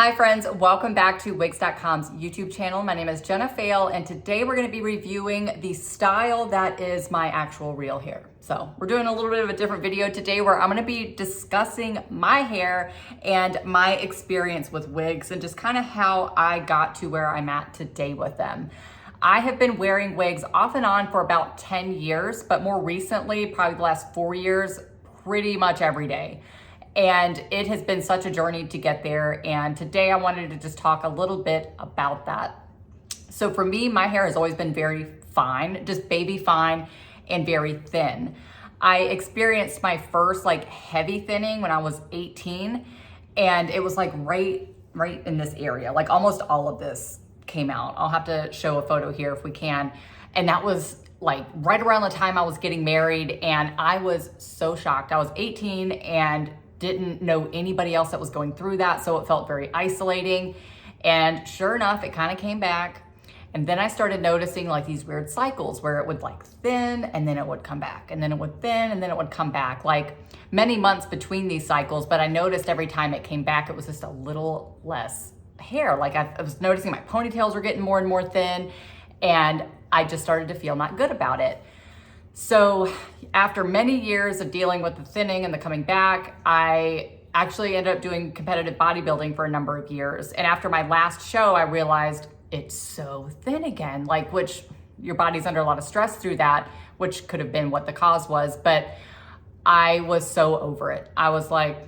Hi friends, welcome back to Wigs.com's YouTube channel. My name is Jenna Fail, and today we're going to be reviewing the style that is my actual real hair. So we're doing a little bit of a different video today where I'm going to be discussing my hair and my experience with wigs and just kind of how I got to where I'm at today with them. I have been wearing wigs off and on for about 10 years, but more recently, probably the last 4 years, pretty much every day. And it has been such a journey to get there. And today I wanted to just talk a little bit about that. So for me, my hair has always been very fine, just baby fine and very thin. I experienced my first heavy thinning when I was 18, and it was right in this area. Like almost all of this came out. I'll have to show a photo here if we can. And that was right around the time I was getting married, and I was so shocked. I was 18 and didn't know anybody else that was going through that, so it felt very isolating. And sure enough, it kind of came back. And then I started noticing these weird cycles where it would thin and then it would come back, and then it would thin and then it would come back, many months between these cycles. But I noticed every time it came back, it was just a little less hair. I was noticing my ponytails were getting more and more thin, and I just started to feel not good about it. So after many years of dealing with the thinning and the coming back, I actually ended up doing competitive bodybuilding for a number of years. And after my last show, I realized it's so thin again, which your body's under a lot of stress through that, which could have been what the cause was. But I was so over it. I was like,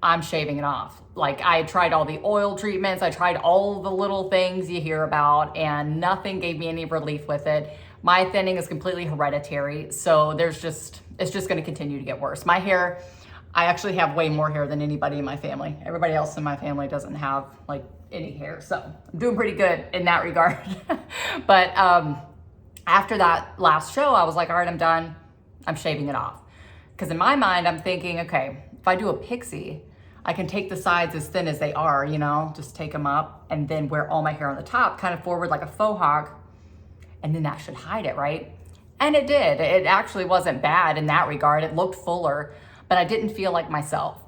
I'm shaving it off. I tried all the oil treatments. I tried all the little things you hear about, and nothing gave me any relief with it. My thinning is completely hereditary, so it's just going to continue to get worse. My hair, I actually have way more hair than anybody in my family. Everybody else in my family doesn't have any hair, so I'm doing pretty good in that regard. But after that last show, I was like, all right, I'm done. I'm shaving it off. Because in my mind, I'm thinking, okay, if I do a pixie, I can take the sides as thin as they are, just take them up and then wear all my hair on the top, kind of forward like a faux hawk. And then that should hide it, right? And it did. It actually wasn't bad in that regard. It looked fuller, but I didn't feel like myself.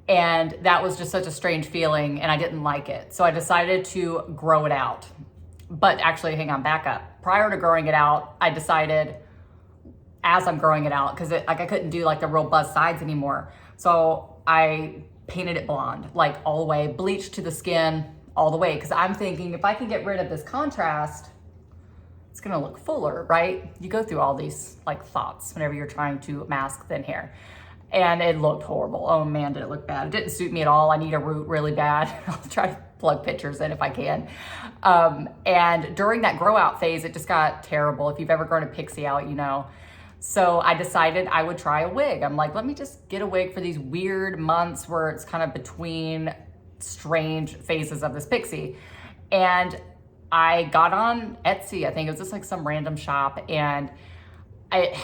And that was just such a strange feeling, and I didn't like it. So I decided to grow it out. But actually, hang on, back up. Prior to growing it out, I decided as I'm growing it out, because I couldn't do the real buzz sides anymore. So I painted it blonde, all the way, bleached to the skin all the way. Because I'm thinking if I can get rid of this contrast, it's gonna look fuller, right? You go through all these thoughts whenever you're trying to mask thin hair. And it looked horrible. Oh man, did it look bad. It didn't suit me at all. I need a root really bad. I'll try to plug pictures in if I can. And during that grow out phase, it just got terrible. If you've ever grown a pixie out, you know. So I decided I would try a wig. I'm like, let me just get a wig for these weird months where it's kind of between strange phases of this pixie. And I got on Etsy. I think it was just some random shop, and I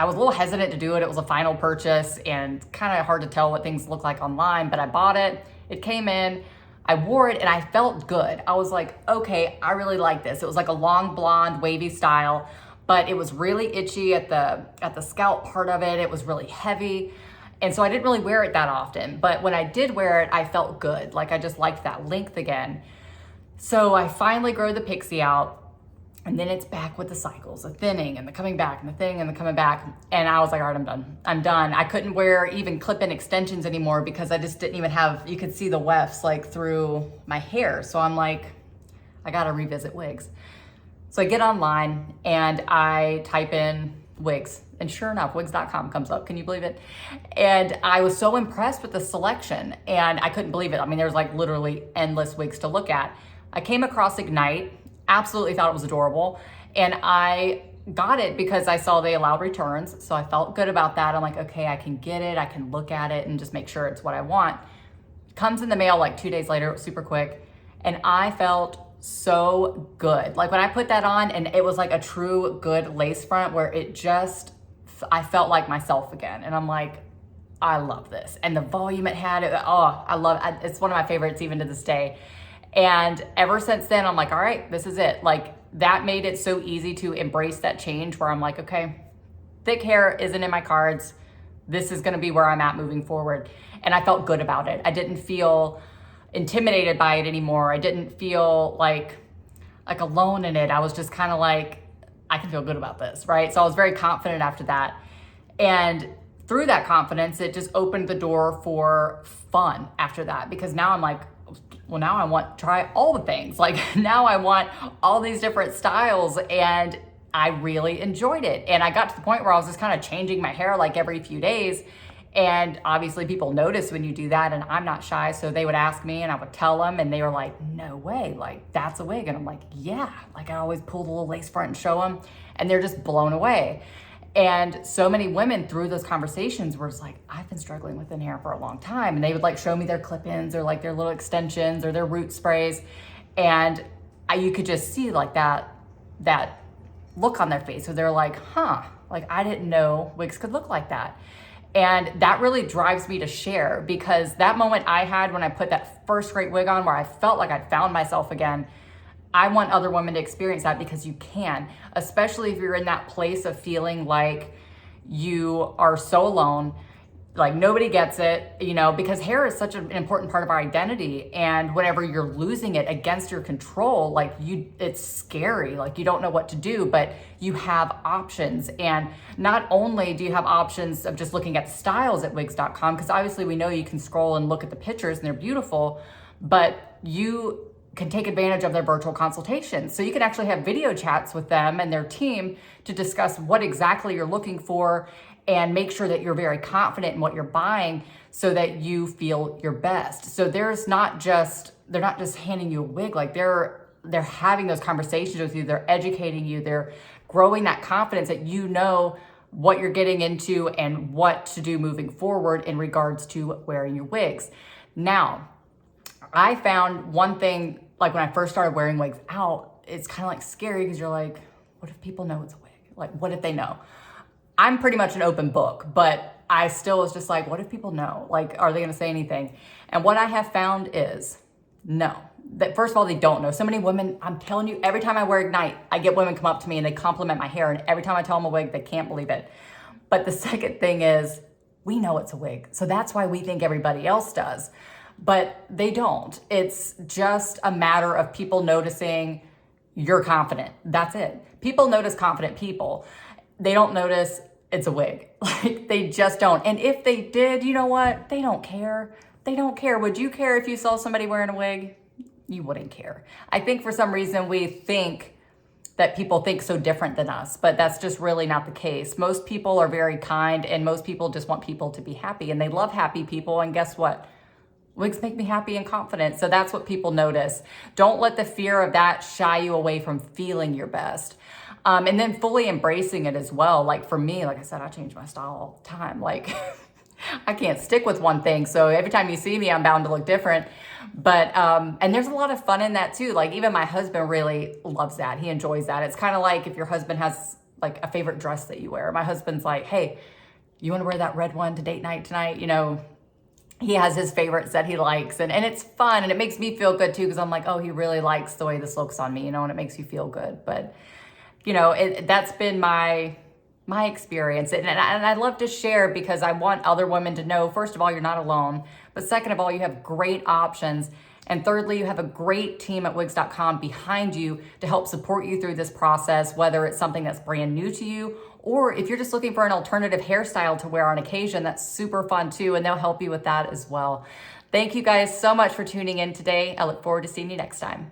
was a little hesitant to do it. It was a final purchase and kind of hard to tell what things look like online, but I bought it. It came in, I wore it, and I felt good. I was like, okay, I really like this. It was a long blonde wavy style, but it was really itchy at the scalp part of it. It was really heavy. And so I didn't really wear it that often, but when I did wear it, I felt good. I just liked that length again. So I finally grow the pixie out, and then it's back with the cycles, the thinning and the coming back and the thinning and the coming back. And I was like, all right, I'm done. I'm done. I couldn't wear even clip-in extensions anymore because I just didn't even have, you could see the wefts through my hair. So I'm like, I gotta revisit wigs. So I get online and I type in wigs, and sure enough, Wigs.com comes up. Can you believe it? And I was so impressed with the selection, and I couldn't believe it. I mean, there's literally endless wigs to look at. I came across Ignite, absolutely thought it was adorable, and I got it because I saw they allowed returns, so I felt good about that. I'm like, okay, I can get it, I can look at it and just make sure it's what I want. Comes in the mail 2 days later, it was super quick, and I felt so good. When I put that on, and it was a true good lace front where I felt like myself again, and I'm like, I love this. And the volume it had, I love it. It's one of my favorites even to this day. And ever since then, I'm like, all right, this is it. That made it so easy to embrace that change where I'm like, okay, thick hair isn't in my cards. This is gonna be where I'm at moving forward. And I felt good about it. I didn't feel intimidated by it anymore. I didn't feel like alone in it. I was just kind of like, I can feel good about this, right? So I was very confident after that. And through that confidence, it just opened the door for fun after that, because now I'm like, well, now I want to try all the things. Like now I want all these different styles, and I really enjoyed it. And I got to the point where I was just kind of changing my hair like every few days. And obviously people notice when you do that, and I'm not shy. So they would ask me and I would tell them, and they were like, no way, like that's a wig. And I'm like, yeah, like I always pull the little lace front and show them, and they're just blown away. And so many women through those conversations were just like, I've been struggling with thin hair for a long time. And they would like show me their clip-ins or like their little extensions or their root sprays. And you could just see like that look on their face. So they're like, huh, like I didn't know wigs could look like that. And that really drives me to share, because that moment I had when I put that first great wig on where I felt like I'd found myself again, I want other women to experience that, because you can, especially if you're in that place of feeling like you are so alone, like nobody gets it, you know, because hair is such an important part of our identity. And whenever you're losing it against your control, like it's scary, like you don't know what to do, but you have options. And not only do you have options of just looking at styles at Wigs.com, because obviously we know you can scroll and look at the pictures and they're beautiful, but you can take advantage of their virtual consultations. So you can actually have video chats with them and their team to discuss what exactly you're looking for, and make sure that you're very confident in what you're buying so that you feel your best. So they're not just handing you a wig, like they're having those conversations with you, they're educating you, they're growing that confidence that you know what you're getting into and what to do moving forward in regards to wearing your wigs. Now, I found one thing, like when I first started wearing wigs out, it's kind of like scary, because you're like, what if people know it's a wig? Like, what if they know? I'm pretty much an open book, but I still was just like, what if people know? Like, are they gonna say anything? And what I have found is no. That first of all, they don't know. So many women, I'm telling you, every time I wear Ignite, I get women come up to me and they compliment my hair, and every time I tell them a wig, they can't believe it. But the second thing is, we know it's a wig. So that's why we think everybody else does. But they don't. It's just a matter of people noticing you're confident. That's it. People notice confident people. They don't notice it's a wig. Like they just don't. And if they did, you know what? They don't care. They don't care. Would you care if you saw somebody wearing a wig? You wouldn't care. I think for some reason we think that people think so different than us, but that's just really not the case. Most people are very kind, and most people just want people to be happy, and they love happy people. And guess what? Wigs make me happy and confident. So that's what people notice. Don't let the fear of that shy you away from feeling your best. And then fully embracing it as well. Like for me, like I said, I change my style all the time. Like I can't stick with one thing. So every time you see me, I'm bound to look different. But, and there's a lot of fun in that too. Like even my husband really loves that. He enjoys that. It's kind of like if your husband has like a favorite dress that you wear. My husband's like, hey, you want to wear that red one to date night tonight? You know, he has his favorites that he likes, and it's fun, and it makes me feel good too, because I'm like, oh, he really likes the way this looks on me, you know, and it makes you feel good. But you know, that's been my experience, and I love to share, because I want other women to know, first of all, you're not alone, but second of all, you have great options, and thirdly, you have a great team at Wigs.com behind you to help support you through this process, whether it's something that's brand new to you, or if you're just looking for an alternative hairstyle to wear on occasion, that's super fun too, and they'll help you with that as well. Thank you guys so much for tuning in today. I look forward to seeing you next time.